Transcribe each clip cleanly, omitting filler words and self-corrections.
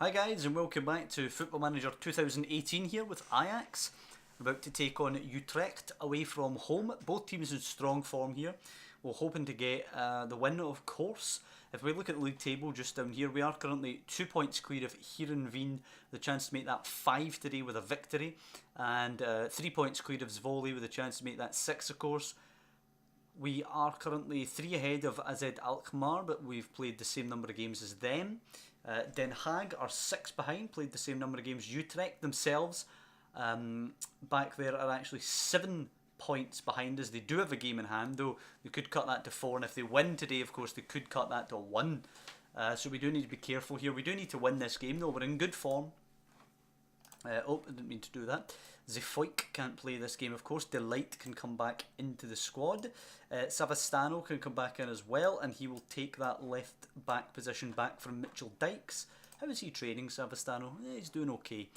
Hi guys and welcome back to Football Manager 2018 here with Ajax. We're about to take on Utrecht away from home. Both teams in strong form here. We're hoping to get the win, of course. If we look at the league table just down here, we are currently 2 points clear of Heerenveen. The chance to make that 5 today with a victory. And 3 points clear of Zwolle with a chance to make that 6, of course. We are currently 3 ahead of AZ Alkmaar, but we've played the same number of games as them. Den Haag are 6 behind, played the same number of games. Utrecht themselves, back there, are actually 7 points behind us. They do have a game in hand, though. They could cut that to 4, and if they win today, of course, they could cut that to 1. So we do need to be careful here. We do need to win this game, though. We're in good form. Oh, I didn't mean to do that. Zefoik can't play this game, of course. Delight can come back into the squad. Savastano can come back in as well, and he will take that left back position back from Mitchell Dykes. How is he training, Savastano? He's doing okay.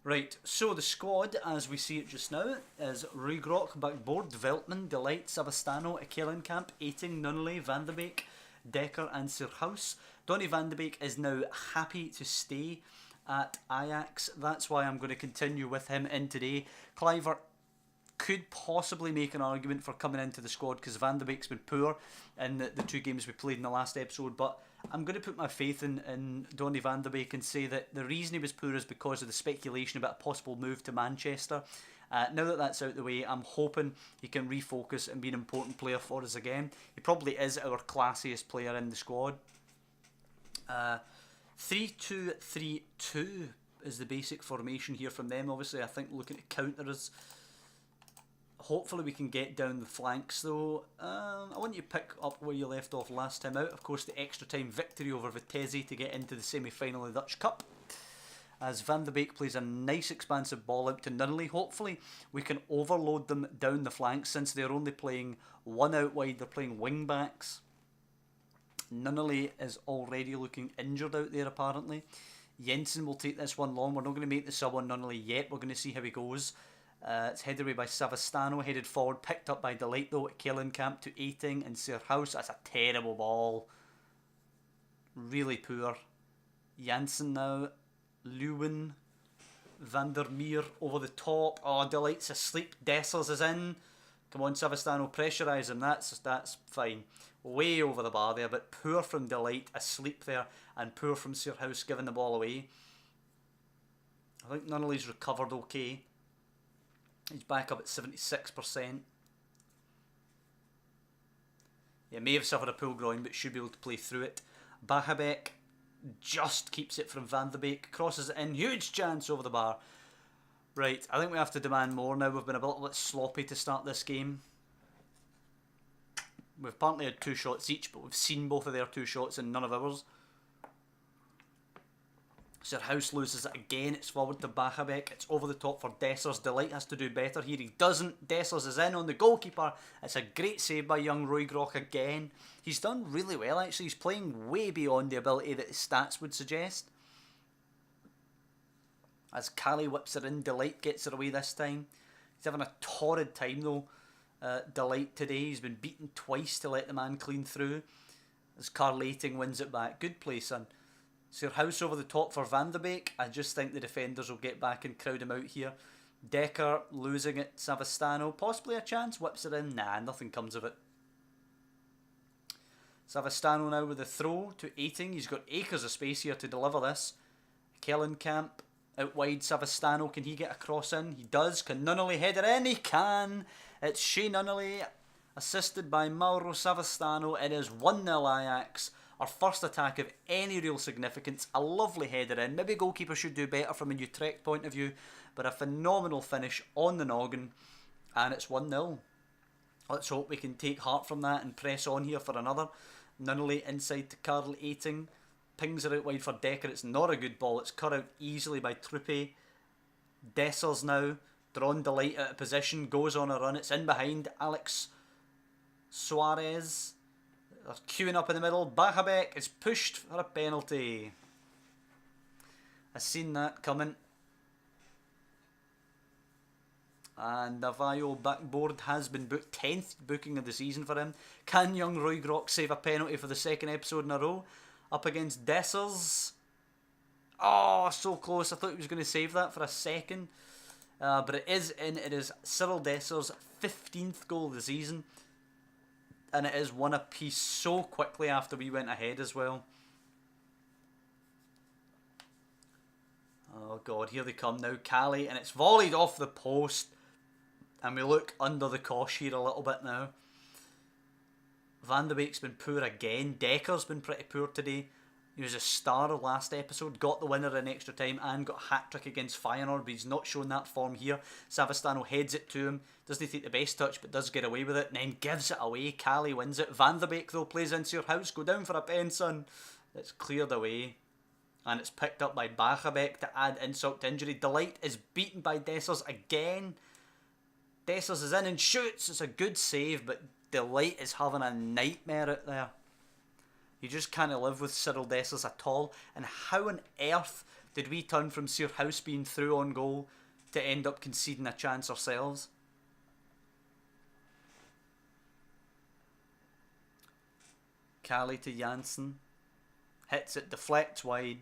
Right, so the squad, as we see it just now, is Ruigrok backboard, Veltman, Delight, Savastano, Ekelenkamp, Eiting, Nunnally, Van de Beek, Dekker and Sirhuis. Donny Van de Beek is now happy to stay at Ajax. That's why I'm going to continue with him in today. Kluivert could possibly make an argument for coming into the squad because Van de Beek's been poor in the 2 games we played in the last episode, but I'm going to put my faith in Donny Van de Beek and say that the reason he was poor is because of the speculation about a possible move to Manchester. Now that that's out the way, I'm hoping he can refocus and be an important player for us again. He probably is our classiest player in the squad. 3-2-3-2 is the basic formation here from them. Obviously, I think looking to counter us. Hopefully we can get down the flanks though. I want you to pick up where you left off last time out. Of course, the extra time victory over Vitesse to get into the semi-final of the Dutch Cup. As Van de Beek plays a nice expansive ball out to Nunnally. Hopefully we can overload them down the flanks since they're only playing 1 out wide. They're playing wing backs. Nunnally is already looking injured out there apparently. Jensen will take this one long. We're not going to make the sub on Nunnally yet. We're going to see how he goes. It's headed away by Savastano, headed forward, picked up by Delight though. Kelenkamp to Eiting and Sirhuis. That's a terrible ball. Really poor. Janssen now. Lewin. Vandermeer over the top. Oh, Delight's asleep. Dessers is in. Come on, Savastano, pressurise him. That's fine. Way over the bar there, but poor from Delight, asleep there, and poor from Sirhuis giving the ball away. I think Nunnally's recovered okay. He's back up at 76%. Yeah, may have suffered a pull groin, but should be able to play through it. Bahabek just keeps it from Van de Beek, crosses it in, huge chance over the bar. Right, I think we have to demand more now. We've been a little bit sloppy to start this game. We've apparently had 2 shots each, but we've seen both of their 2 shots and none of ours. Sirhuis loses it again. It's forward to Bahabek. It's over the top for Dessers. Delight has to do better here. He doesn't. Dessers is in on the goalkeeper. It's a great save by young Ruigrok again. He's done really well actually. He's playing way beyond the ability that his stats would suggest. As Cali whips it in, Delight gets it away this time. He's having a torrid time though. Delight today. He's been beaten twice to let the man clean through. As Carl Eiting wins it back. Good play, son. Sirhuis over the top for Van de Beek. I just think the defenders will get back and crowd him out here. Dekker losing it. Savastano. Possibly a chance. Whips it in. Nah, nothing comes of it. Savastano now with the throw to Eiting. He's got acres of space here to deliver this. Kelenkamp out wide. Savastano. Can he get a cross in? He does. Can Nunnally head it in? He can. It's Shea Nunnally assisted by Mauro Savastano. It is 1-0 Ajax. Our first attack of any real significance. A lovely header in. Maybe goalkeeper should do better from a Utrecht point of view. But a phenomenal finish on the noggin. And it's 1-0. Let's hope we can take heart from that and press on here for another. Nunnally inside to Carl Eiting. Pings it out wide for Dekker. It's not a good ball. It's cut out easily by Truppe. Dessers now. Drawn Delight out of position. Goes on a run. It's in behind. Alex Suarez. They're queuing up in the middle. Bahabek is pushed for a penalty. I've seen that coming. And Navajo backboard has been booked. 10th booking of the season for him. Can young Ruigrok save a penalty for the 2nd episode in a row? Up against Dessers. Oh, Oh, so close. I thought he was going to save that for a second. But it is in. It is Cyril Desser's 15th goal of the season. And it is one apiece so quickly after we went ahead as well. Oh God, here they come now. Cali, and it's volleyed off the post. And we look under the cosh here a little bit now. Van de Beek's been poor again. Dekker's been pretty poor today. He was a star of last episode, got the winner in extra time and got a hat-trick against Feyenoord, but he's not shown that form here. Savastano heads it to him, doesn't take the best touch but does get away with it, and then gives it away. Cali wins it. Van de Beek though plays into your house, go down for a pen, son. It's cleared away. And it's picked up by Bachabek to add insult to injury. Delight is beaten by Dessers again. Dessers is in and shoots. It's a good save, but Delight is having a nightmare out there. You just can't live with Cyril Dessers at all. And how on earth did we turn from Sir House being through on goal to end up conceding a chance ourselves? Cali to Janssen. Hits it, deflects wide.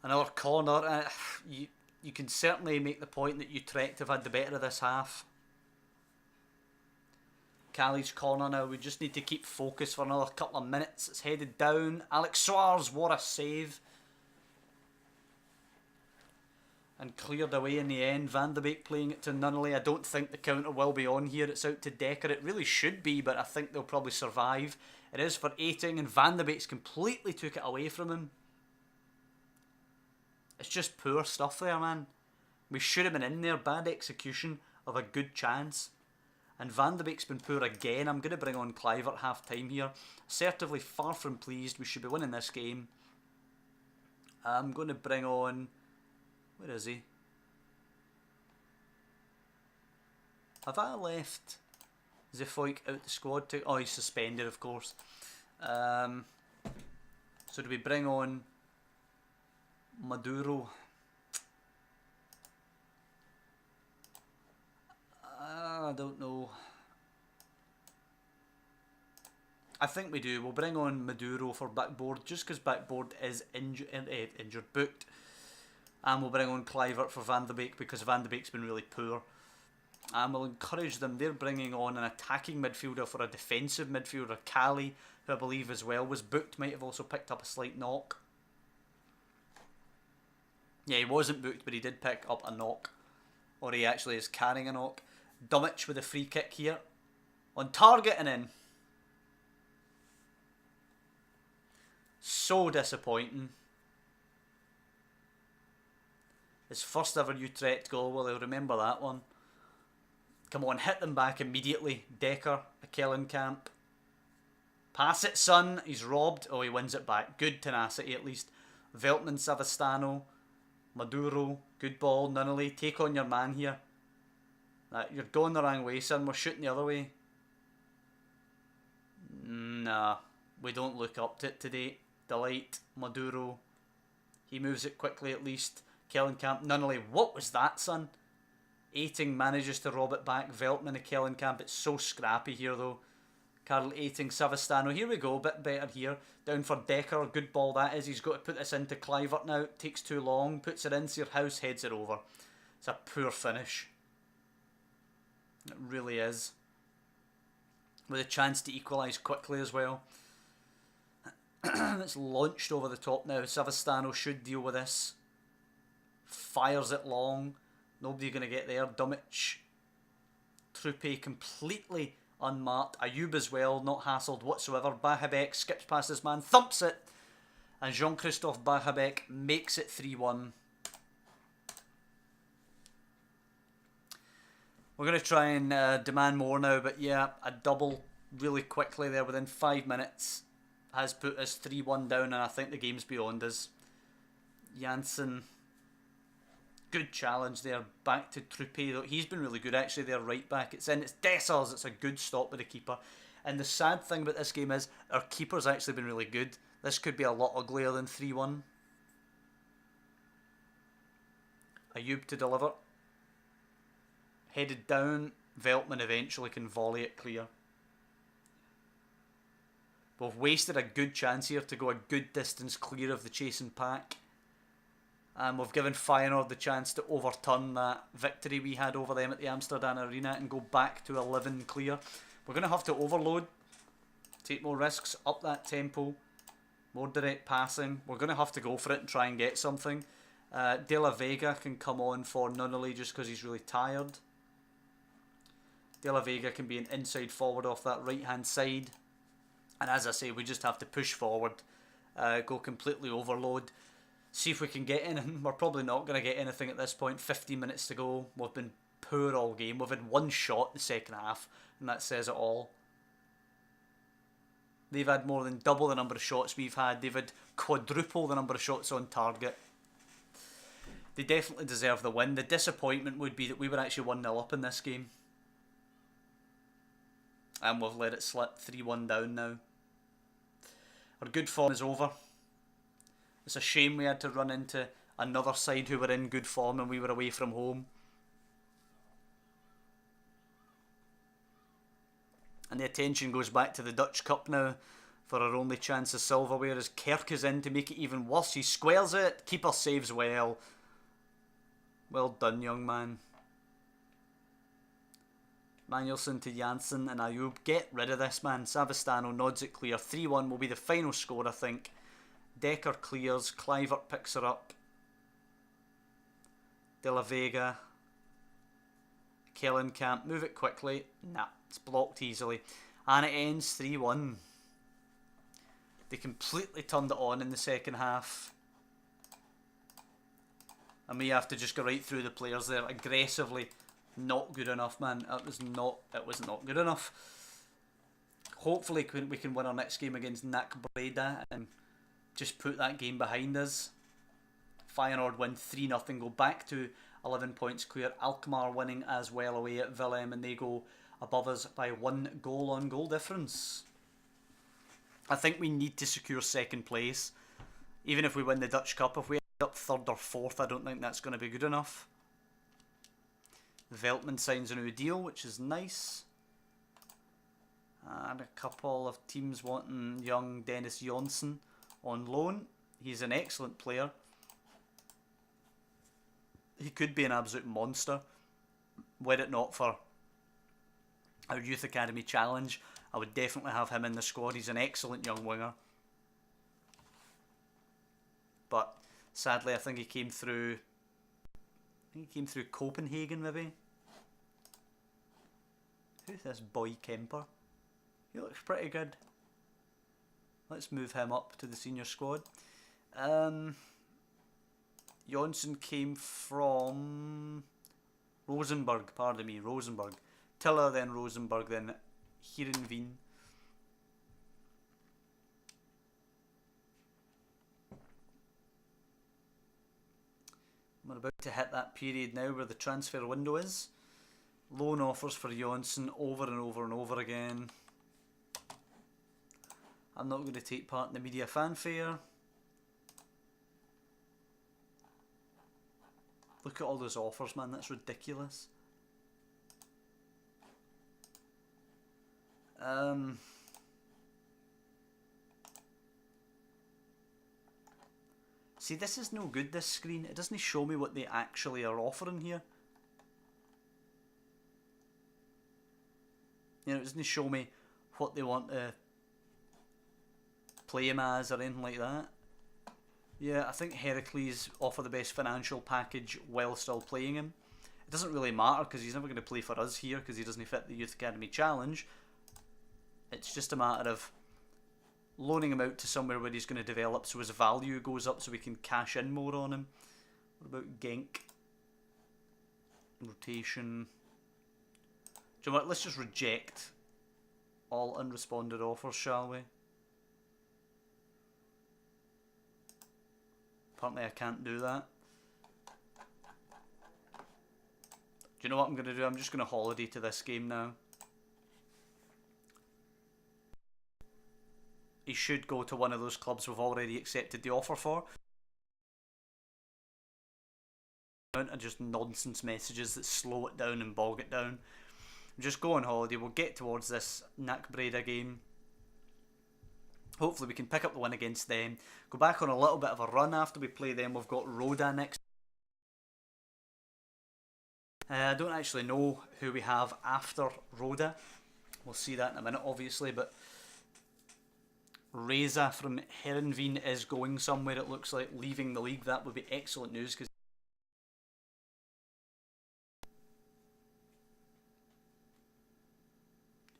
Another corner. You can certainly make the point that Utrecht have had the better of this half. Cali's corner now. We just need to keep focus for another couple of minutes. It's headed down. Alex Suarez, what a save. And cleared away in the end. Van de Beek playing it to Nunnally. I don't think the counter will be on here. It's out to Decker. It really should be, but I think they'll probably survive. It is for Aiting, and Van de Beek's completely took it away from him. It's just poor stuff there, man. We should have been in there. Bad execution of a good chance. And Van de Beek's been poor again. I'm going to bring on Kluivert half time here. Assertively far from pleased. We should be winning this game. I'm going to bring on... Where is he? Have I left Zifoik out the squad? Oh, he's suspended, of course. So do we bring on Maduro? I don't know. I think we do. We'll bring on Maduro for backboard, just because backboard is injured, booked. And we'll bring on Kluivert for Van de Beek because Van de Beek's been really poor. And we'll encourage them. They're bringing on an attacking midfielder for a defensive midfielder. Cali, who I believe as well was booked, might have also picked up a slight knock. Yeah, he wasn't booked, but he did pick up a knock. Or he actually is carrying a knock. Dumic with a free kick here. On target and in. So disappointing. His first ever Utrecht goal. Well, they'll remember that one. Come on, hit them back immediately. Decker, Akelenkamp. Pass it, son. He's robbed. Oh, he wins it back. Good tenacity at least. Veltman, Savastano. Maduro. Good ball. Nunnally. Take on your man here. You're going the wrong way, son. We're shooting the other way. Nah. We don't look up to it today. Delight. Maduro. He moves it quickly at least. Kellenkamp. Nunnally. What was that, son? Aiting manages to rob it back. Veltman and Kellenkamp. It's so scrappy here, though. Karl Aiting, Savastano. Here we go. A bit better here. Down for Decker. Good ball that is. He's got to put this into Kluivert now. It takes too long. Puts it into your house. Heads it over. It's a poor finish. It really is. With a chance to equalise quickly as well. It's launched over the top now. Savastano should deal with this. Fires it long. Nobody going to get there. Dumic. Trupe completely unmarked. Ayub as well, not hassled whatsoever. Bachabek skips past his man, thumps it. And Jean-Christophe Bachabek makes it 3-1. We're going to try and demand more now, but yeah, a double really quickly there within 5 minutes has put us 3-1 down, and I think the game's beyond us. Janssen, good challenge there, back to Trupe, though he's been really good actually there, right back. It's in, it's Dessers, it's a good stop with the keeper. And the sad thing about this game is, our keeper's actually been really good. This could be a lot uglier than 3-1. Ayub to deliver. Headed down, Veltman eventually can volley it clear. We've wasted a good chance here to go a good distance clear of the chasing pack. We've given Feyenoord the chance to overturn that victory we had over them at the Amsterdam Arena and go back to 11 clear. We're going to have to overload, take more risks, up that tempo, more direct passing. We're going to have to go for it and try and get something. De La Vega can come on for Nunnally just because he's really tired. De La Vega can be an inside forward off that right hand side. And as I say, we just have to push forward, go completely overload, see if we can get in. We're probably not going to get anything at this point. 15 minutes to go. We've been poor all game. We've had one shot in the second half, and that says it all. They've had more than double the number of shots we've had. They've had quadruple the number of shots on target. They definitely deserve the win. The disappointment would be that we were actually 1-0 up in this game. And we've let it slip 3-1 down now. Our good form is over. It's a shame we had to run into another side who were in good form and we were away from home. And the attention goes back to the Dutch Cup now for our only chance of silverware as Kerk is in to make it even worse. He squares it. Keeper saves well. Well done, young man. Manuelson to Janssen and Ayub. Get rid of this, man. Savastano nods it clear. 3-1 will be the final score, I think. Decker clears. Kluivert picks her up. De La Vega. Kellenkamp. Move it quickly. Nah, it's blocked easily. And it ends 3-1. They completely turned it on in the second half. And we have to just go right through the players there aggressively. Not good enough, man. It was not good enough. Hopefully we can win our next game against NAC Breda and just put that game behind us. Feyenoord win 3-0, go back to 11 points clear. Alkmaar winning as well away at Willem, and they go above us by 1 goal on goal difference. I think we need to secure second place. Even if we win the Dutch Cup, if we end up third or fourth, I don't think that's going to be good enough. Veltman signs a new deal, which is nice. And a couple of teams wanting young Dennis Jonsson on loan. He's an excellent player. He could be an absolute monster. Were it not for our Youth Academy Challenge, I would definitely have him in the squad. He's an excellent young winger. But sadly, I think he came through... I think he came through Copenhagen, maybe. Who's this boy Kemper? He looks pretty good. Let's move him up to the senior squad. Jonsson came from Rosenborg, pardon me, Rosenborg. Tiller, then Rosenborg, then Heerenveen. We're about to hit that period now where the transfer window is. Loan offers for Jonsson over and over and over again. I'm not going to take part in the media fanfare. Look at all those offers, man. That's ridiculous. See, this is no good, this screen. It doesn't show me what they actually are offering here. You know, it doesn't show me what they want to play him as or anything like that. Yeah, I think Heracles offer the best financial package while still playing him. It doesn't really matter because he's never going to play for us here because he doesn't fit the Youth Academy Challenge. It's just a matter of loaning him out to somewhere where he's going to develop so his value goes up so we can cash in more on him. What about Genk? Rotation. Do you know what? Let's just reject all unresponded offers, shall we? Apparently I can't do that. Do you know what I'm going to do? I'm just going to holiday to this game now. He should go to one of those clubs we've already accepted the offer for. And just nonsense messages that slow it down and bog it down. Just go on holiday. We'll get towards this NAC Breda game. Hopefully we can pick up the win against them, go back on a little bit of a run after we play them. We've got Rhoda next. I don't actually know who we have after Rhoda. We'll see that in a minute, obviously, but Reza from Heerenveen is going somewhere, it looks like, leaving the league. That would be excellent news, because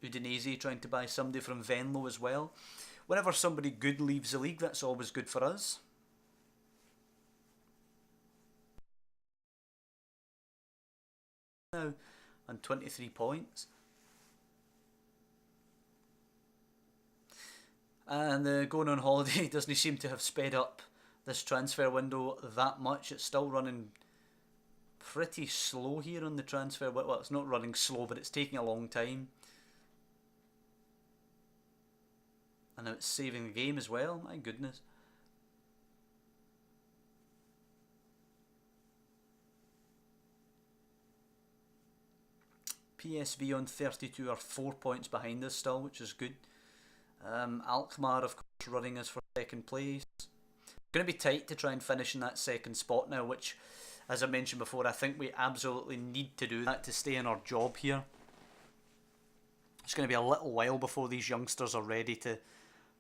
Udinese trying to buy somebody from Venlo as well. Whenever somebody good leaves the league, that's always good for us. Now on 23 points. And going on holiday doesn't seem to have sped up this transfer window that much. It's still running pretty slow here on the transfer. Well, it's not running slow, but it's taking a long time. And now it's saving the game as well. My goodness. PSV on 32 are 4 points behind us still, which is good. Alkmaar, of course, running us for second place. Going to be tight to try and finish in that second spot now, which, as I mentioned before, I think we absolutely need to do that to stay in our job here. It's going to be a little while before these youngsters are ready to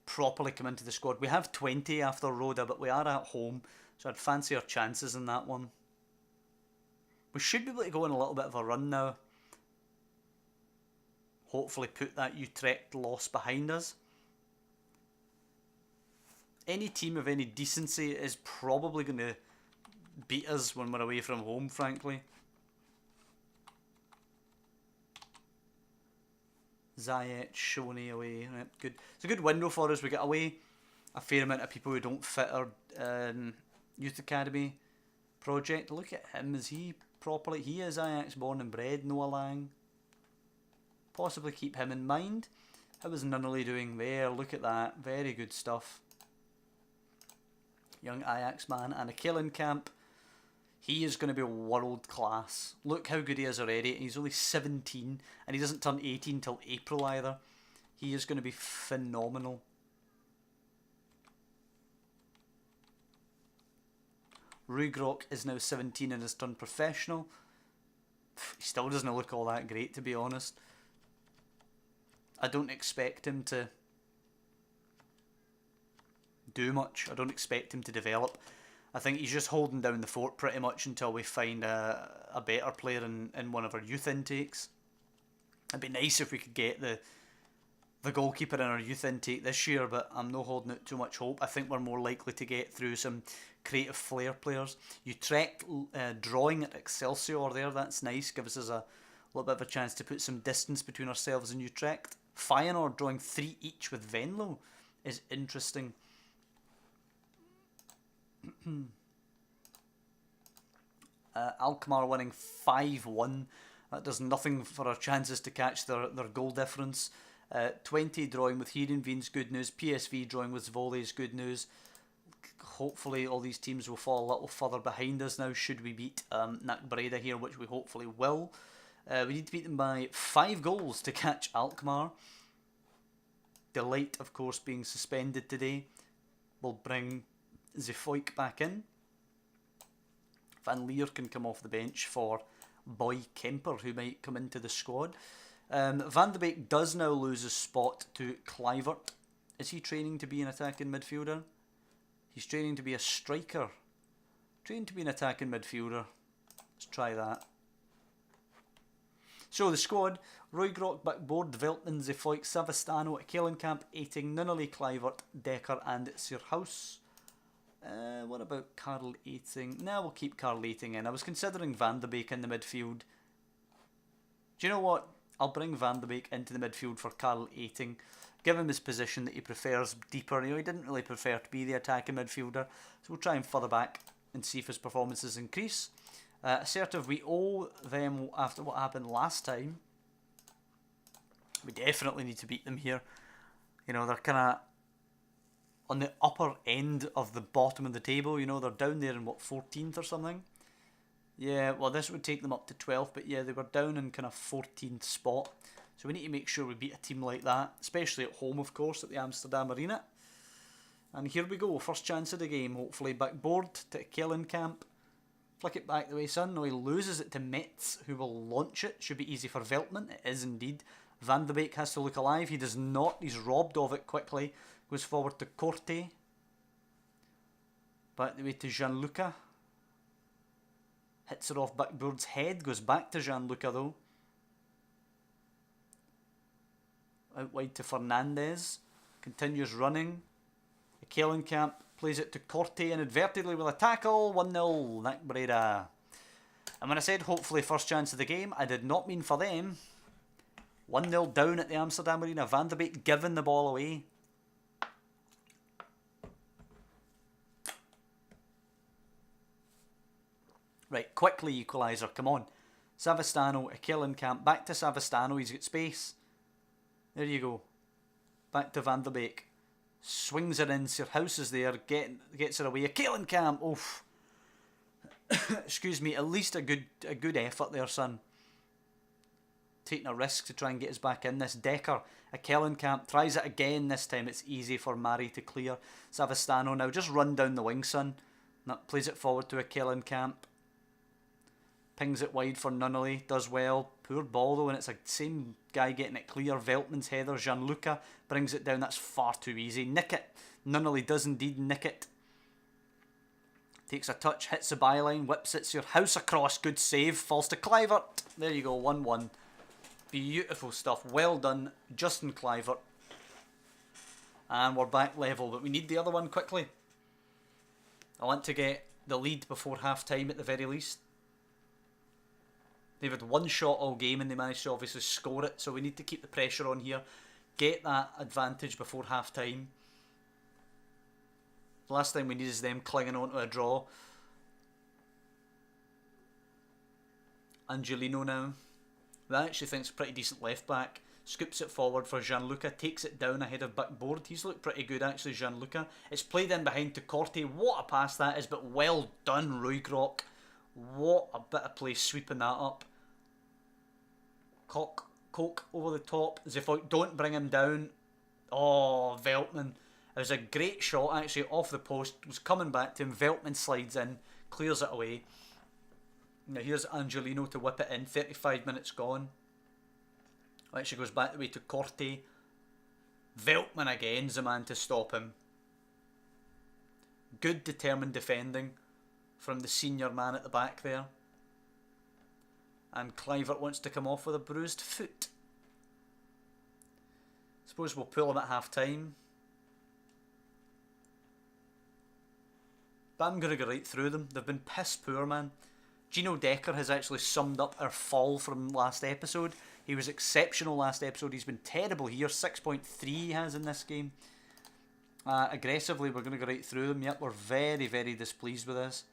properly come into the squad. We have 20 after Rhoda, but we are at home, so I'd fancy our chances in that one. We should be able to go on a little bit of a run now. Hopefully put that Utrecht loss behind us. Any team of any decency is probably going to beat us when we're away from home, frankly. Zayet, Shoney away. Right, good. It's a good window for us. We get away a fair amount of people who don't fit our youth academy project. Look at him. Is he properly? He is Ajax born and bred. Noah Lang. Possibly keep him in mind. How is Nunnally doing there? Look at that. Very good stuff. Young Ajax man. And a Killenkamp. He is going to be world class. Look how good he is already. He's only 17 and he doesn't turn 18 till April either. He is going to be phenomenal. Rugrok is now 17 and has turned professional. He still doesn't look all that great, to be honest. I don't expect him to do much. I don't expect him to develop. I think he's just holding down the fort pretty much until we find a better player in one of our youth intakes. It'd be nice if we could get the goalkeeper in our youth intake this year, but I'm not holding out too much hope. I think we're more likely to get through some creative flair players. Utrecht drawing at Excelsior there, that's nice. Gives us a little bit of a chance to put some distance between ourselves and Utrecht. Feyenoord drawing 3 each with Venlo is interesting. Alkmaar winning 5-1. That does nothing for our chances to catch their goal difference. 20 drawing with Heerenveen's good news. PSV drawing with Zwole's good news. Hopefully all these teams will fall a little further behind us now should we beat NAC Breda here, which we hopefully will. We need to beat them by 5 goals to catch Alkmaar. Delight, of course, being suspended today will bring Zefoik back in. Van Leer can come off the bench for Boy Kemper, who might come into the squad. Van de Beek does now lose his spot to Kluivert. Is he training to be an attacking midfielder? He's training to be a striker. Training to be an attacking midfielder. Let's try that. So the squad: Roygrok, Backboard, Veltman, Zefoik, Savastano, Kellenkamp, Eiting, Nunnally, Kluivert, Dekker and Sierhuis. What about Karl Eiting? Nah, we'll keep Karl Eiting in. I was considering Van de Beek in the midfield. Do you know what? I'll bring Van de Beek into the midfield for Karl Eiting. Give him his position that he prefers deeper. You know, he didn't really prefer to be the attacking midfielder. So we'll try and further back and see if his performances increase. Assertive, we owe them after what happened last time. We definitely need to beat them here. You know, they're kind of on the upper end of the bottom of the table. You know, they're down there in what, 14th or something? Yeah, well, this would take them up to 12th, but yeah, they were down in kind of 14th spot. So we need to make sure we beat a team like that, especially at home, of course, at the Amsterdam Arena. And here we go, first chance of the game. Hopefully backboard to Kellenkamp. Flick it back the way, son. No, he loses it to Metz, who will launch it. Should be easy for Veltman. It is indeed. Van de Beek has to look alive. He does not. He's robbed of it quickly. Goes forward to Corte. Back the way to Gianluca. Hits it off backboard's head. Goes back to Gianluca though. Out wide to Fernandez. Continues running. Kellenkamp plays it to Corte inadvertently with a tackle. 1-0, NAC Breda. And when I said hopefully first chance of the game, I did not mean for them. 1-0 down at the Amsterdam Arena. Van de Beek giving the ball away. Right, quickly equaliser, come on. Savastano, Kellenkamp, back to Savastano, he's got space. There you go. Back to Van de Beek. Swings it in, Sirhouse is there, gets it away. Kellenkamp, oof. Excuse me, at least a good effort there, son. Taking a risk to try and get us back in this. Decker, Kellenkamp, tries it again, this time it's easy for Mari to clear. Savastano now, just run down the wing, son. Plays it forward to Kellenkamp. Pings it wide for Nunnally, does well. Poor ball though, and it's the same guy getting it clear. Veltman's header, Gianluca brings it down. That's far too easy. Nick it. Nunnally does indeed nick it. Takes a touch, hits the byline, whips it. Your house across. Good save. Falls to Kluivert. There you go, 1-1. Beautiful stuff. Well done, Justin Kluivert. And we're back level, but we need the other one quickly. I want to get the lead before half time at the very least. They've had one shot all game and they managed to obviously score it, so we need to keep the pressure on here. Get that advantage before half time. The last thing we need is them clinging on to a draw. Angelino now. I actually think it's a pretty decent left back. Scoops it forward for Gianluca, takes it down ahead of backboard. He's looked pretty good actually, Gianluca. It's played in behind to Corte. What a pass that is, but well done, Roygrok. What a bit of play sweeping that up. Coke over the top. Zefoyk, don't bring him down. Oh, Veltman. It was a great shot actually off the post. Was coming back to him. Veltman slides in. Clears it away. Now here's Angelino to whip it in. 35 minutes gone. Actually goes back the way to Corte. Veltman again's the man to stop him. Good determined defending from the senior man at the back there. And Kluivert wants to come off with a bruised foot. Suppose we'll pull him at half time. But I'm going to go right through them. They've been piss poor, man. Gino Decker has actually summed up our fall from last episode. He was exceptional last episode. He's been terrible here. 6.3 he has in this game. Aggressively, we're going to go right through them. Yep, we're very, very displeased with this.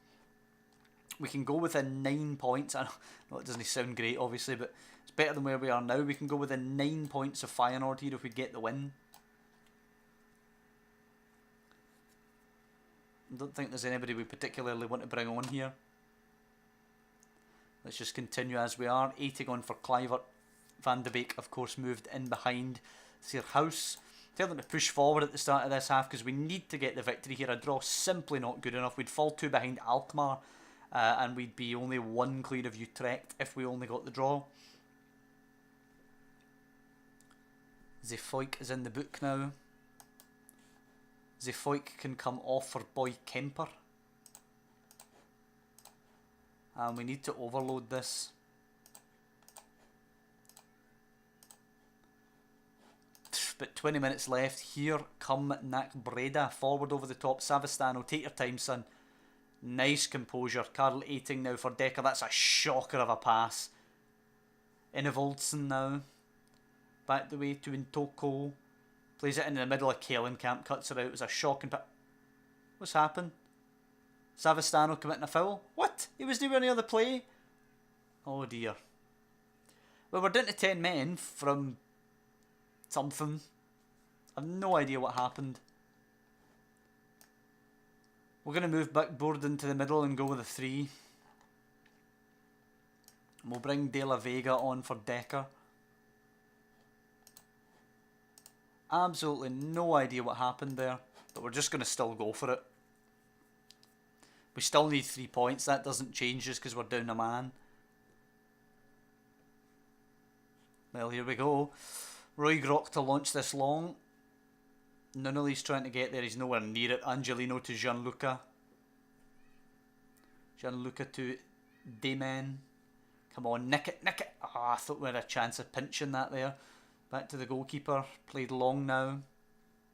We can go within 9 points. I know it doesn't sound great, obviously, but it's better than where we are now. We can go within 9 points of Feyenoord here if we get the win. I don't think there's anybody we particularly want to bring on here. Let's just continue as we are. 80 on for Kluivert. Van de Beek, of course, moved in behind Sirhouse. Tell them to push forward at the start of this half because we need to get the victory here. A draw simply not good enough. We'd fall 2 behind Alkmaar. And we'd be only 1 clear of Utrecht if we only got the draw. Zefoyk is in the book now. Zefoyk can come off for Boy Kemper. And we need to overload this. But 20 minutes left. Here come NAC Breda. Forward over the top. Savastano, take your time, son. Nice composure. Karl Eiting now for Decker. That's a shocker of a pass. Innevoldsen now. Back the way to Intoko. Plays it in the middle of Kellenkamp. Cuts it out. It was a shocking pass. What's happened? Savastano committing a foul? What? He was nowhere near the play? Oh dear. Well, we're down to 10 men from something. I have no idea what happened. We're going to move backboard into the middle and go with a 3. And we'll bring De La Vega on for Decker. Absolutely no idea what happened there. but we're just going to still go for it. We still need 3 points. That doesn't change just because we're down a man. Well, here we go. Roy Grock to launch this long. Nunnally's trying to get there. He's nowhere near it. Angelino to Gianluca. Gianluca to Damon. Come on, nick it, nick it. I thought we had a chance of pinching that there. Back to the goalkeeper. Played long now.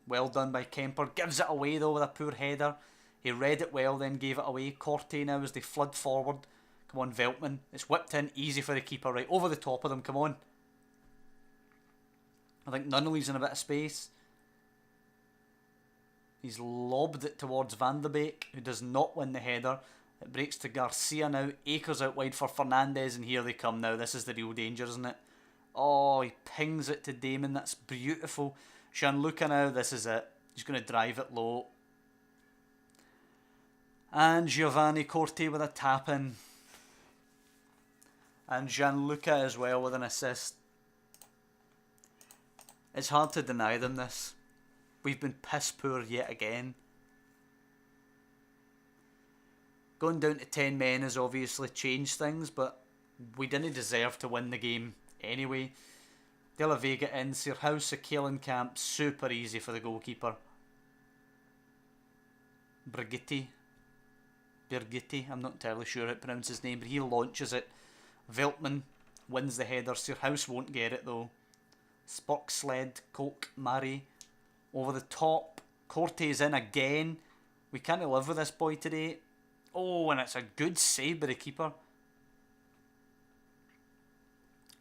Well done by Kemper. Gives it away though with a poor header. He read it well, then gave it away. Corte now as they flood forward. Come on, Veltman. It's whipped in. Easy for the keeper. Right over the top of them. Come on. I think Nunnally's in a bit of space. He's lobbed it towards Van de Beek, who does not win the header. It breaks to Garcia now. Akers out wide for Fernandez, and here they come now. This is the real danger, isn't it? Oh, he pings it to Damon. That's beautiful. Gianluca now. This is it. He's going to drive it low. And Giovanni Corte with a tap-in. And Gianluca as well with an assist. It's hard to deny them this. We've been piss poor yet again. Going down to 10 men has obviously changed things, but we didn't deserve to win the game anyway. De La Vega in, Sierhuis, Keelenkamp, super easy for the goalkeeper. Birgitti, I'm not entirely sure how to pronounce his name, but he launches it. Veltman wins the header. Sierhuis won't get it though. Spock, Sled, Koch, Murray. Over the top. Corte's in again. We can't live with this boy today. Oh, and it's a good save by the keeper.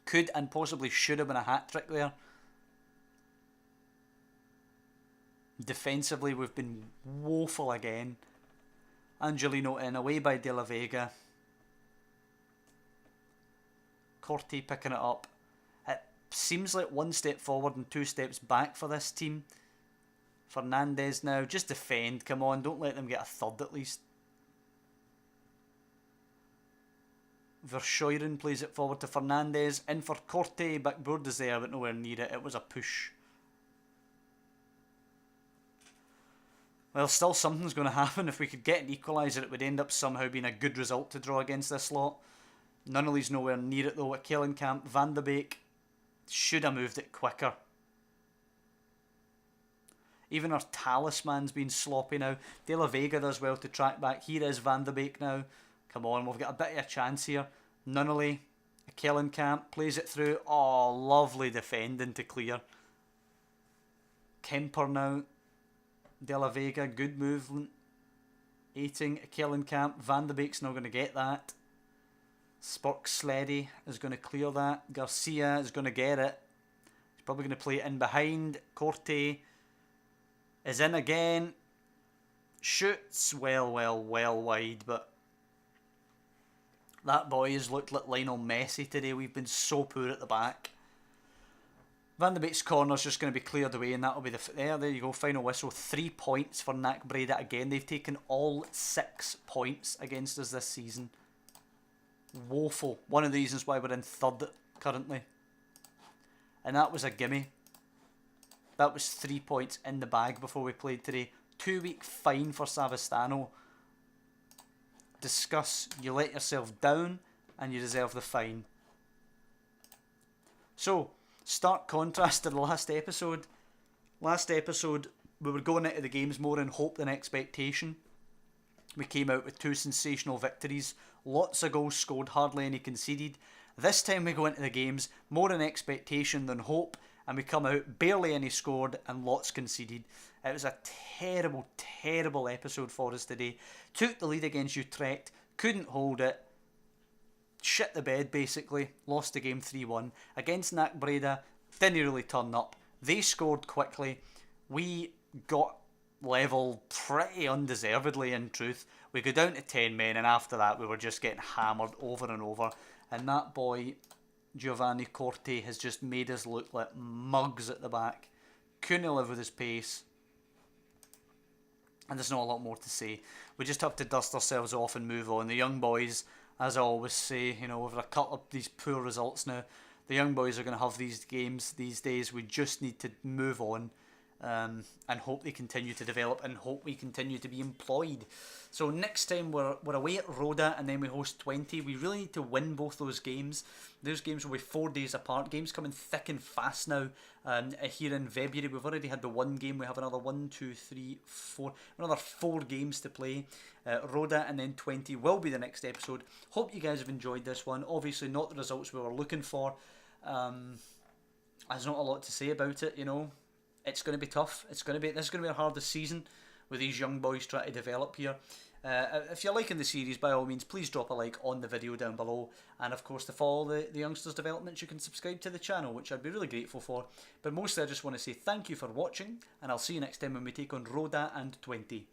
Could and possibly should have been a hat-trick there. Defensively, we've been woeful again. Angelino in, away by De La Vega. Corte picking it up. It seems like 1 step forward and 2 steps back for this team. Fernandez now, just defend, come on, don't let them get a third at least. Verscheuren plays it forward to Fernandez, in for Corte, backboard is there but nowhere near it, it was a push. Well, still something's going to happen. If we could get an equaliser, it would end up somehow being a good result to draw against this lot. Nunnally's nowhere near it though at Keelenkamp. Van de Beek should have moved it quicker. Even our talisman's been sloppy now. De La Vega does well to track back. Here is Van de Beek now. Come on, we've got a bit of a chance here. Nunnally, Keelenkamp plays it through. Oh, lovely defending to clear. Kemper now. De La Vega, good movement. Aiting, Keelenkamp. Van de Beek's not going to get that. Spock Sleddy is going to clear that. Garcia is going to get it. He's probably going to play it in behind. Corte is in again. Shoots well wide, but that boy has looked like Lionel Messi today. We've been so poor at the back. Van de Beek's corner's just going to be cleared away, and that'll be there you go, final whistle. 3 points for NAC Breda again. They've taken all 6 points against us this season. Woeful. One of the reasons why we're in third currently. And that was a gimme. That was 3 points in the bag before we played today. 2-week fine for Savastano. Discuss. You let yourself down and you deserve the fine. So, stark contrast to the last episode. Last episode, we were going into the games more in hope than expectation. We came out with 2 sensational victories. Lots of goals scored, hardly any conceded. This time we go into the games more in expectation than hope, and we come out barely any scored and lots conceded. It was a terrible episode for us today. Took the lead against Utrecht, couldn't hold it. Shit the bed basically, lost the game 3-1. Against NAC Breda, didn't really turn up. They scored quickly. We got level pretty undeservedly in truth. We go down to 10 men, and after that we were just getting hammered over and over. And that boy, Giovanni Corte, has just made us look like mugs at the back. Couldn't live with his pace. And there's not a lot more to say. We just have to dust ourselves off and move on. The young boys, as I always say, you know, over a couple of these poor results now, the young boys are going to have these games these days. We just need to move on and hope they continue to develop and hope we continue to be employed. So next time we're away at Roda and then we host 20. We really need to win both those games. Those games will be 4 days apart. Games coming thick and fast now. Here in February, we've already had the one game. We have another 4 games to play. Roda and then 20 will be the next episode. Hope you guys have enjoyed this one. Obviously not the results we were looking for. There's not a lot to say about it, you know. It's going to be tough. This is going to be our hardest season with these young boys trying to develop here. If you're liking the series, by all means, please drop a like on the video down below. And of course, to follow the youngsters' developments, you can subscribe to the channel, which I'd be really grateful for. But mostly, I just want to say thank you for watching, and I'll see you next time when we take on Roda and 20.